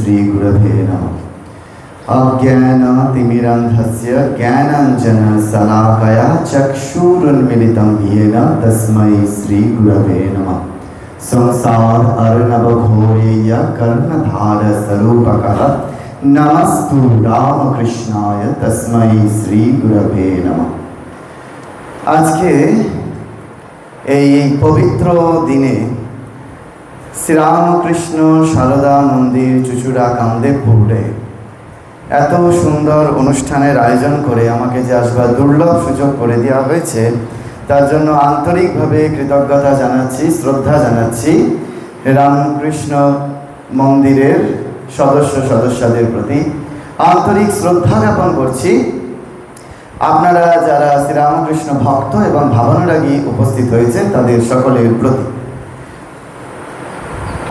श्रीगुरवे नमः। अज्ञानतिमिरान्धस्य ज्ञानाञ्जनशलाकया चक्षुरुन्मीलितं येन तस्मै श्रीगुरवे नमः। संसार अर्णवघोरेय कर्णधारस्वरूपकः नमस्तु रामकृष्णाय तस्मै श्रीगुरवे नमः। आज के এই পবিত্র দিনে শ্রীরামকৃষ্ণ সারদা মন্দির চুচুড়া কামদেবপুরে এত সুন্দর অনুষ্ঠানের আয়োজন করে আমাকে যে আসবার দুর্লভ সুযোগ করে দেওয়া হয়েছে, তার জন্য আন্তরিকভাবে কৃতজ্ঞতা জানাচ্ছি, শ্রদ্ধা জানাচ্ছি রামকৃষ্ণ মন্দিরের সদস্যদের প্রতি আন্তরিক শ্রদ্ধা জ্ঞাপন করছি। আপনারা যারা শ্রীরামকৃষ্ণ ভক্ত এবং ভাবনারাগী উপস্থিত হয়েছেন তাদের সকলের প্রতি।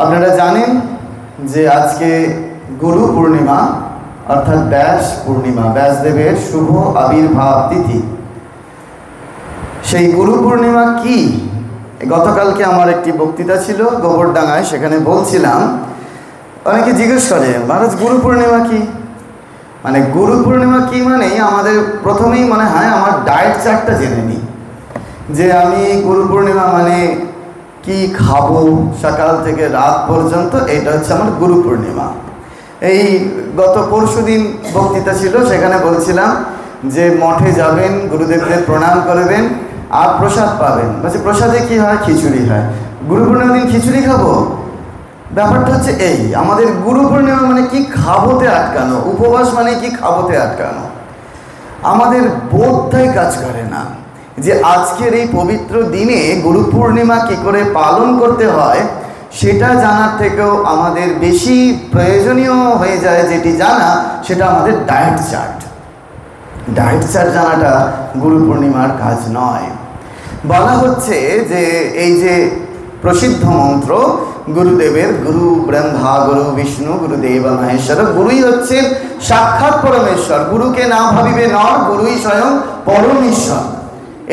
আপনারা জানেন যে আজকে গুরু পূর্ণিমা অর্থাৎ ব্যাস পূর্ণিমা, ব্যাসদেবের শুভ আবির্ভাব তিথি। সেই গুরু পূর্ণিমা কি? গতকালকে আমার একটি বক্তৃতা ছিল গোবরডাঙ্গায়, সেখানে বলছিলাম, অনেকে জিজ্ঞেস করে মহারাজ গুরু পূর্ণিমা কি? মানে গুরু পূর্ণিমা কি মানে আমাদের প্রথমেই মনে হয় আমার ডায়েট চার্টটা জেনে নিই, যে আমি গুরু পূর্ণিমা মানে কি খাবো সকাল থেকে রাত পর্যন্ত, এটা হচ্ছে আমার গুরু পূর্ণিমা। এই গত পরশুদিন বক্তৃতা ছিল, সেখানে বলছিলাম যে মঠে যাবেন, গুরুদেবদের প্রণাম করবেন আর প্রসাদ পাবেন। বলছে প্রসাদে কি হয়? খিচুড়ি হয়। গুরু পূর্ণিমার দিন খিচুড়ি খাবো? ব্যাপারটা হচ্ছে এই, আমাদের গুরু পূর্ণিমা মানে কি খাবোতে আটকানো, উপবাস মানে কি খাবোতে আটকানো। আমাদের বোধটাই কাজ করে না যে আজকের এই পবিত্র দিনে গুরু পূর্ণিমা কী করে পালন করতে হয় সেটা জানার থেকেও আমাদের বেশি প্রয়োজনীয় হয়ে যায় যেটি জানা, সেটা আমাদের ডায়েট চার্ট। ডায়েট চার্ট জানাটা গুরু পূর্ণিমার কাজ নয়। বলা হচ্ছে যে এই যে প্রসিদ্ধ মন্ত্র গুরুদেবের, গুরু ব্রহ্মা গুরু বিষ্ণু গুরুদেব মহেশ্বর, গুরুই হচ্ছেন সাক্ষাৎ পরমেশ্বর। গুরুকে না ভাবিবে নর, গুরুই স্বয়ং পরমেশ্বর।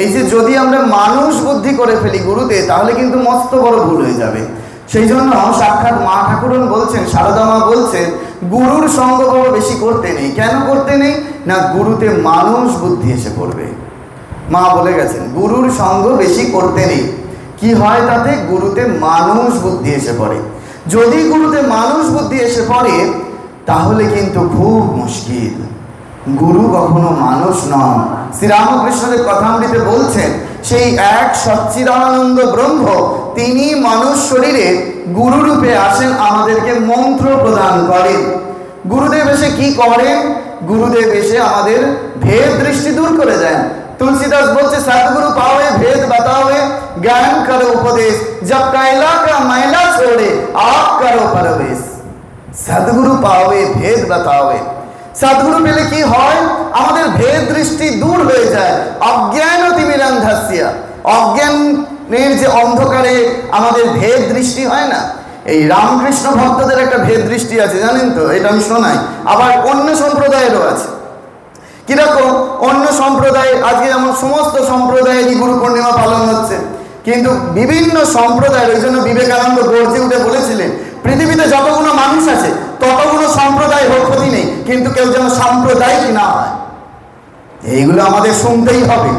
এই যে যদি আমরা মানুষ বুদ্ধি করে ফেলি গুরুতে, তাহলে কিন্তু মস্ত বড় ভুল হয়ে যাবে। সেই জন্য সাক্ষাৎ মা ঠাকুরন বলছেন, সারদা মা বলছেন, গুরুর সঙ্গ বড় বেশি করতে নেই। কেন করতে নেই? না গুরুতে মানুষ বুদ্ধি এসে পড়বে। মা বলে গেছেন গুরুর সঙ্গ বেশি করতে নেই। কি হয় তাতে? গুরুতে মানুষ বুদ্ধি এসে পড়ে। যদি গুরুতে মানুষ বুদ্ধি এসে পড়ে তাহলে কিন্তু খুব মুশকিল। গুরু কখনো মানুষ নন। শ্রীরামকৃষ্ণের কথামৃতে বলছেন সেই এক সচ্চিদানন্দ ব্রহ্ম, তিনি মানুষ শরীরে গুরুরূপে আসেন, আমাদেরকে মন্ত্র প্রদান করেন। গুরুদেব এসে কি করেন? গুরুদেব এসে আমাদের ভেদ দৃষ্টি দূর করে দেন। तुलसीदास बोलते सतगुरु पावे भेद बतावे, ज्ञान करो उपदेश, जब कैला का मैला छोड़े आप करो परवेश। सतगुरु पावे भेद बतावे। सतगुरु পেলে কি হয়? আমাদের ভেদ দৃষ্টি দূর হয়ে যায়। অজ্ঞানতিমিরান্ধস্য, অজ্ঞানের যে অন্ধকারে আমাদের ভেদ দৃষ্টি হয় না, এই রামকৃষ্ণ ভক্তদের একটা ভেদ দৃষ্টি আছে, জানেন তো? এটা আমি শোনাই। আবার অন্য সম্প্রদায়েরও আছে। কিরকম? অন্য সম্প্রদায়ের আজকে যেমন সমস্ত সম্প্রদায়েরই গুরু পূর্ণিমা পালন হচ্ছে, কিন্তু বিভিন্ন সম্প্রদায়ের, ওই জন্য বিবেকানন্দ গর্জে উঠে বলেছিলেন পৃথিবীতে যতগুলো মানুষ আছে ততগুলো সম্প্রদায় হোক ক্ষতি নেই, কিন্তু কেউ যেন সাম্প্রদায়িক না হয়। এইগুলো আমাদের শুনতেই হবে।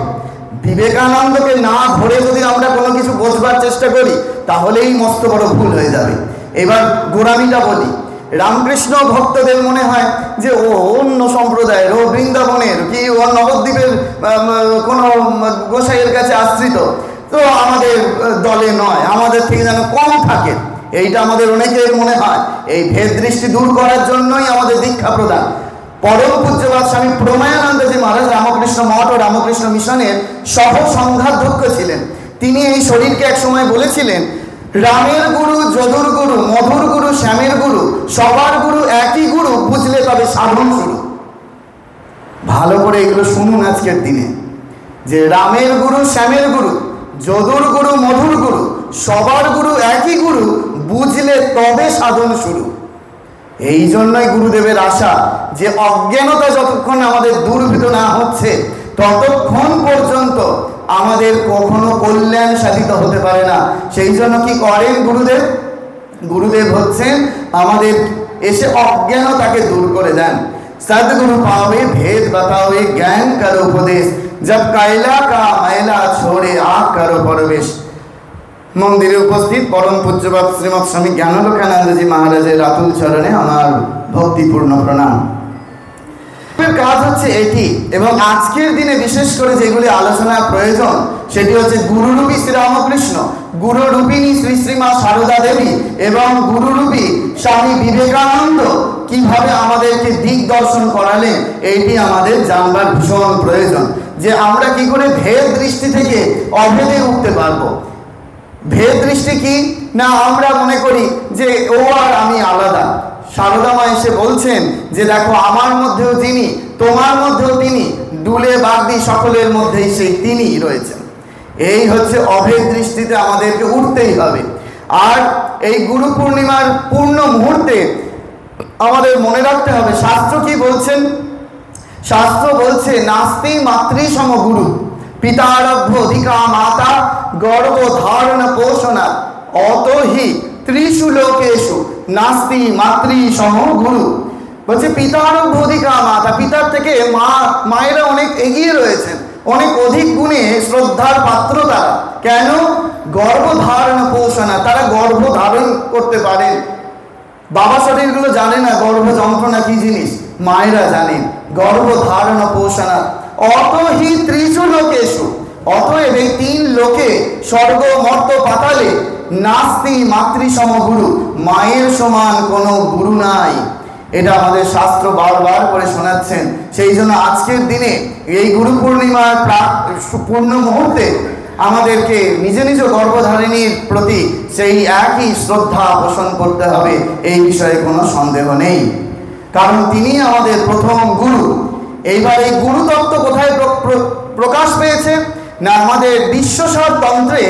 বিবেকানন্দকে না ধরে যদি আমরা কোনো কিছু বোঝবার চেষ্টা করি তাহলেই মস্ত বড় ভুল হয়ে যাবে। এবার গোড়ামিটা বলি। রামকৃষ্ণ ভক্তদের মনে হয় যে ও অন্য সম্প্রদায়ের, ও বৃন্দাবনের, কি ও নবদ্বীপের কোনো গোসাইয়ের কাছে আশ্রিত, তো আমাদের দলে নয়, আমাদের থেকে যেন কম থাকে। এইটা আমাদের অনেকের মনে হয়। এই ভেদ দৃষ্টি দূর করার জন্যই আমাদের দীক্ষা প্রদান। পরম পূজ্যপাদ স্বামী প্রময়ানন্দজি মহারাজ রামকৃষ্ণ মঠ ও রামকৃষ্ণ মিশনের সহ সংঘাধ্যক্ষ ছিলেন। তিনি এই শরীরকে এক সময় বলেছিলেন, রামের গুরু, যদুর গুরু, মধুর গুরু, শ্যামের গুরু, সবার গুরু একই গুরু, বুঝলে তবে সাধন শুরু। ভালো করে এগুলো শুনুন আজকের দিনে, যে রামের গুরু, শ্যামের গুরু, যদুর গুরু, মধুর গুরু, সবার গুরু একই গুরু, বুঝলে তবে সাধন শুরু। এই জন্যই গুরুদেবের আশা যে অজ্ঞানতা যতক্ষণ আমাদের দূরীভূত না হচ্ছে ততক্ষণ পর্যন্ত আমাদের কখনো কল্যাণ সাধিত হতে পারে না। সেই জন্য কি করেন গুরুদেব? গুরুদেব হচ্ছেন আমাদের এসে অজ্ঞানতাকে দূর করে দেন। सदगुरु पावे भेद बतावे ज्ञान करो उपदेश जब कैला का मैला छोड़े आग करो प्रवेश। मंदिरे उपस्थित परम पूज्यपाद श्रीमद स्वामी ज्ञानालोकानंद जी महाराजेर अतुल चरणे आमार भक्तिपूर्ण प्रणाम। কাজ হচ্ছে এটি, এবং আজকের দিনে বিশেষ করে যেগুলি আলোচনার প্রয়োজন সেটি হচ্ছে গুরুরূপী শ্রীরামকৃষ্ণ, গুরুরূপিণী শ্রী শ্রীমা সারদা দেবী এবং গুরুরূপী স্বামী বিবেকানন্দ কিভাবে আমাদেরকে দিক দর্শন করালেন, এইটি আমাদের জানবার ভীষণ প্রয়োজন। যে আমরা কি করে ভেদ দৃষ্টি থেকে অভেদে উঠতে পারবো। ভেদ দৃষ্টি কি না, আমরা মনে করি যে ও আর আমি আলাদা। সারদা মা এসে বলছেন যে দেখো আমার মধ্যেও যিনি, তোমার মধ্যেও তিনি, দুলে বাগদি সকলের মধ্যেই সেই তিনিই রয়েছেন। এই হচ্ছে অভেদ দৃষ্টিতে আমাদেরকে উঠতেই হবে। আর এই গুরু পূর্ণিমার পূর্ণ মুহূর্তে আমাদের মনে রাখতে হবে শাস্ত্র কি বলছেন। শাস্ত্র বলছে নাস্তি মাতৃ সম গুরু, পিতারভ্য অধিকা মাতা, গর্ভ ধারণ পোষণা, অতহি ত্রিষু লোকেষু নাস্তি মাতৃ সম গুরু। বলছে পিতারভ্য অধিকা মাতা, পিতার থেকে মায়েরা অনেক এগিয়ে রয়েছেন, অনেক অধিক গুণে শ্রদ্ধার পাত্র তারা। কেন? গর্ভ ধারণ পোষণা, তারা গর্ভ ধারণ করতে পারেন। বাবা শরীরগুলো জানে না গর্ভ যন্ত্রণা কি জিনিস, মায়েরা জানেন গর্ভ ধারণ পোষণা। অতহি ত্রিষু লোকেষু, অতএব এই তিন লোকে স্বর্গ মর্ত পাতালে নাস্তি মাতৃ সম গুরু, মায়ের সমান কোনো গুরু নাই। এটা আমাদের শাস্ত্র বারবার করে শোনাচ্ছেন। সেই জন্য আজকের দিনে এই গুরু পূর্ণিমার পূর্ণ মুহূর্তে আমাদেরকে নিজ নিজ গর্ভধারিণীর প্রতি সেই একই শ্রদ্ধা পোষণ করতে হবে, এই বিষয়ে কোনো সন্দেহ নেই। কারণ তিনি আমাদের প্রথম গুরু। এইবার এই গুরুতত্ত্ব কোথায় প্রকাশ পেয়েছে না, আমাদের বিশ্বসার তন্ত্রে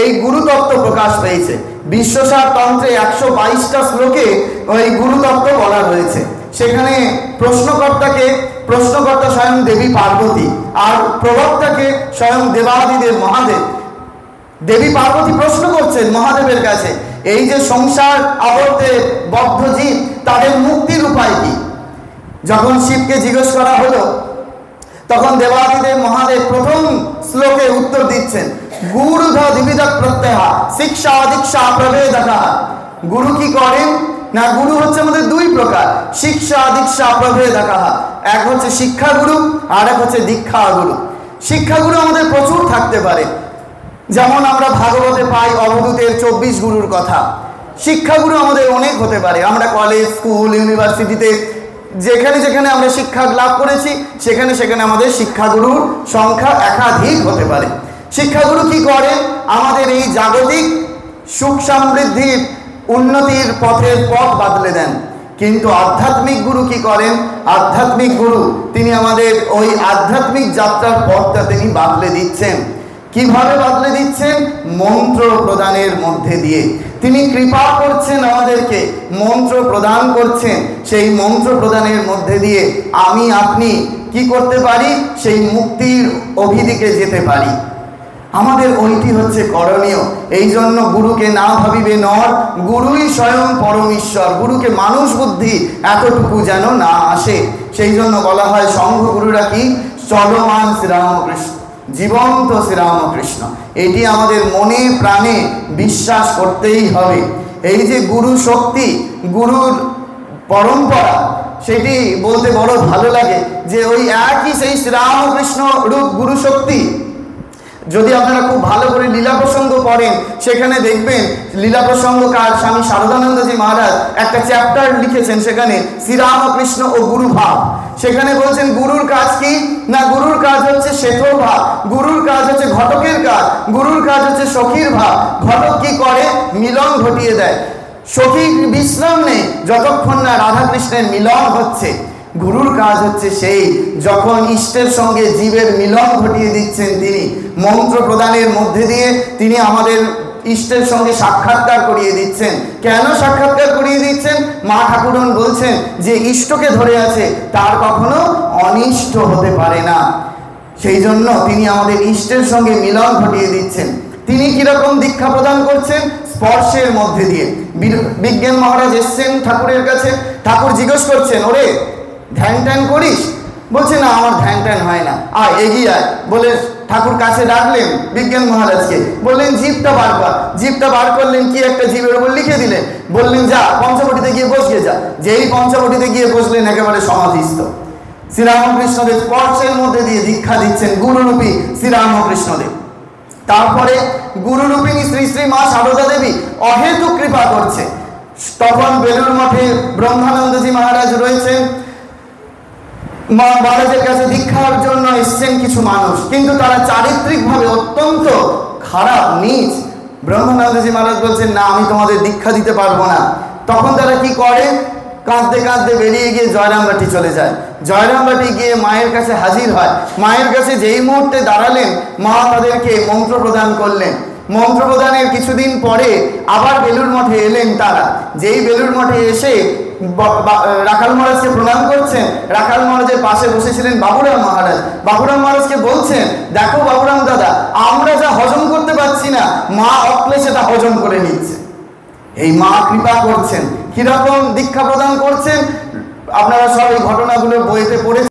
এই গুরুতত্ত্ব প্রকাশ পেয়েছে। বিশ্বসার তন্ত্রে 122টা শ্লোকে ওই গুরুতত্ত্ব বলা হয়েছে। সেখানে প্রশ্নকর্তা স্বয়ং দেবী পার্বতী, আর প্রবক্তাকে স্বয়ং দেবাদিদেব মহাদেব। দেবী পার্বতী প্রশ্ন করছেন মহাদেবের কাছে, এই যে সংসার আবর্তে বদ্ধ জীব, তাদের মুক্তির উপায় কি? যখন শিবকে জিজ্ঞেস করা হলো তখন দেবাদিদেব মহাদেব প্রথম শ্লোকে উত্তর দিচ্ছেন, গুরুধ দ্বিবিধ প্রত্যয় শিক্ষা দীক্ষা প্রভেদকা। গুরু কি করেন না, গুরু হচ্ছে আমাদের দুই প্রকার, শিক্ষা দীক্ষা প্রভেদকা। এক হচ্ছে শিক্ষাগুরু আর এক হচ্ছে দীক্ষাগুরু। শিক্ষাগুরু আমাদের প্রচুর থাকতে পারে, যেমন আমরা ভাগবতে পাই অবধূতের 24 গুরুর কথা। শিক্ষাগুরু আমাদের অনেক হতে পারে। আমরা কলেজ, স্কুল, ইউনিভার্সিটিতে যেখানে যেখানে আমরা শিক্ষা লাভ করেছি সেখানে সেখানে আমাদের শিক্ষাগুরুর সংখ্যা একাধিক হতে পারে। শিক্ষাগুরু কি করেন? আমাদের এই জাগতিক সুখ সমৃদ্ধির উন্নতির পথের পথ বদলে দেন। কিন্তু আধ্যাত্মিক গুরু কি করেন? আধ্যাত্মিক গুরু তিনি আমাদের ওই আধ্যাত্মিক যাত্রার পথটা তিনি বদলে দিচ্ছেন। কিভাবে বদলে দিচ্ছেন? মন্ত্র প্রদানের মধ্যে দিয়ে। তিনি কৃপা করছেন, আমাদেরকে মন্ত্র প্রদান করছেন। সেই মন্ত্র প্রদানের মধ্যে দিয়ে আমি আপনি কি করতে পারি? সেই মুক্তির অভিদিকে যেতে পারি। আমাদের ওইটি হচ্ছে করণীয়। এই জন্য গুরুকে না ভাবিবে নর, গুরুই স্বয়ং পরমেশ্বর। গুরুকে মানুষ বুদ্ধি এতটুকু যেন না আসে। সেই জন্য বলা হয় সংঘ গুরুরা কি? চলমান শ্রীরামকৃষ্ণ, জীবন্ত শ্রীরামকৃষ্ণ। এটি আমাদের মনে প্রাণে বিশ্বাস করতেই হবে। এই যে গুরু শক্তি, গুরুর পরম্পরা, সেটি বলতে বড় ভালো লাগে যে ওই একই সেই শ্রীরামকৃষ্ণ রূপ গুরু শক্তি। যদি আপনারা খুব ভালো করে লীলা প্রসঙ্গ পড়েন সেখানে দেখবেন লীলা প্রসঙ্গকার স্বামী শারদানন্দজি মহারাজ একটা চ্যাপ্টার লিখেছেন, সেখানে শ্রীরামকৃষ্ণ ও গুরু ভাব। সেখানে বলছেন গুরুর কাজ কি না, গুরুর কাজ হচ্ছে শেঠর ভাব, গুরুর কাজ হচ্ছে ঘটকের কাজ, গুরুর কাজ হচ্ছে সখীর ভাব। ঘটক কি করে? মিলন ঘটিয়ে দেয়। সখী বিশ্রাম নেই যতক্ষণ না রাধাকৃষ্ণের মিলন হচ্ছে। গুরুর কাজ হচ্ছে সেই যখন ইষ্টের সঙ্গে জীবের মিলন ঘটিয়ে দিচ্ছেন, তিনি মন্ত্র প্রদানের মধ্যে দিয়ে তিনি আমাদের ইষ্টের সঙ্গে সাক্ষাৎকার করিয়ে দিচ্ছেন। কেন সাক্ষাৎকার করিয়ে দিচ্ছেন? মা ঠাকুরন বলছেন যে ইষ্টকে ধরে আছে তার কখনো অনিষ্ট হতে পারে না। সেই জন্য তিনি আমাদের ইষ্টের সঙ্গে মিলন ঘটিয়ে দিচ্ছেন। তিনি কিরকম দীক্ষা প্রদান করছেন? স্পর্শের মধ্যে দিয়ে। বিজ্ঞান মহারাজ এসছেন ঠাকুরের কাছে, ঠাকুর জিজ্ঞেস করছেন, ওরে ধ্যান ট্যান করিস? বলছে না, আমার ধ্যান ট্যান হয় না। এগিয়ে আয় বলে ঠাকুর কাছে ডাকলেন বিজ্ঞান মহারাজকে, বললেন জিভটা বার কর। জিভটা বার করলেন, কি একটা জিভের উপর লিখে দিলেন, বললেন যা পঞ্চবটিতে গিয়ে বসিয়ে যা। যেই পঞ্চবটিতে গিয়ে বসলেন একেবারে সমাধিস্থ। শ্রীরামকৃষ্ণদেব স্পর্শের মধ্যে দিয়ে দীক্ষা দিচ্ছেন, গুরুরূপী শ্রীরামকৃষ্ণদেব। তারপরে গুরুরূপিণী শ্রী শ্রী মা সারদা দেবী অহেতুক কৃপা করছে। তখন বেলুর মঠে ব্রহ্মানন্দজি মহারাজ রয়েছেন, মহারাজের কাছে দীক্ষার জন্য এসছেন কিছু মানুষ, কিন্তু তারা চারিত্রিকভাবে অত্যন্ত খারাপ, নীচ। ব্রহ্মানন্দজি মহারাজ বলছেন, না আমি তোমাদের দীক্ষা দিতে পারবো না। তখন তারা কি করে, কাঁদতে কাঁদতে বেরিয়ে গিয়ে জয়রামবাটি চলে যায়। জয়রামবাটি গিয়ে মায়ের কাছে হাজির হয়। মায়ের কাছে যেই মুহূর্তে দাঁড়ালেন, মা তাদেরকে মন্ত্র প্রদান করলেন। মন্ত্র প্রদানের কিছুদিন পরে আবার বেলুর মঠে এলেন তারা। যেই বেলুর মঠে এসে রাখাল মহারাজকে প্রণাম করছেন, রাখাল মহারাজের পাশে বসেছিলেন বাবুরাম মহারাজ। বাবুরাম মহারাজকে বলছেন, দেখো বাবুরাম দাদা, আমরা যা হজম করতে পারছি না, মা অক্লেশে তা হজম করে নিচ্ছে। এই মা কৃপা করছেন। কিরকম দীক্ষা প্রদান করছেন আপনারা সব এই ঘটনাগুলো বইতে পড়েছেন।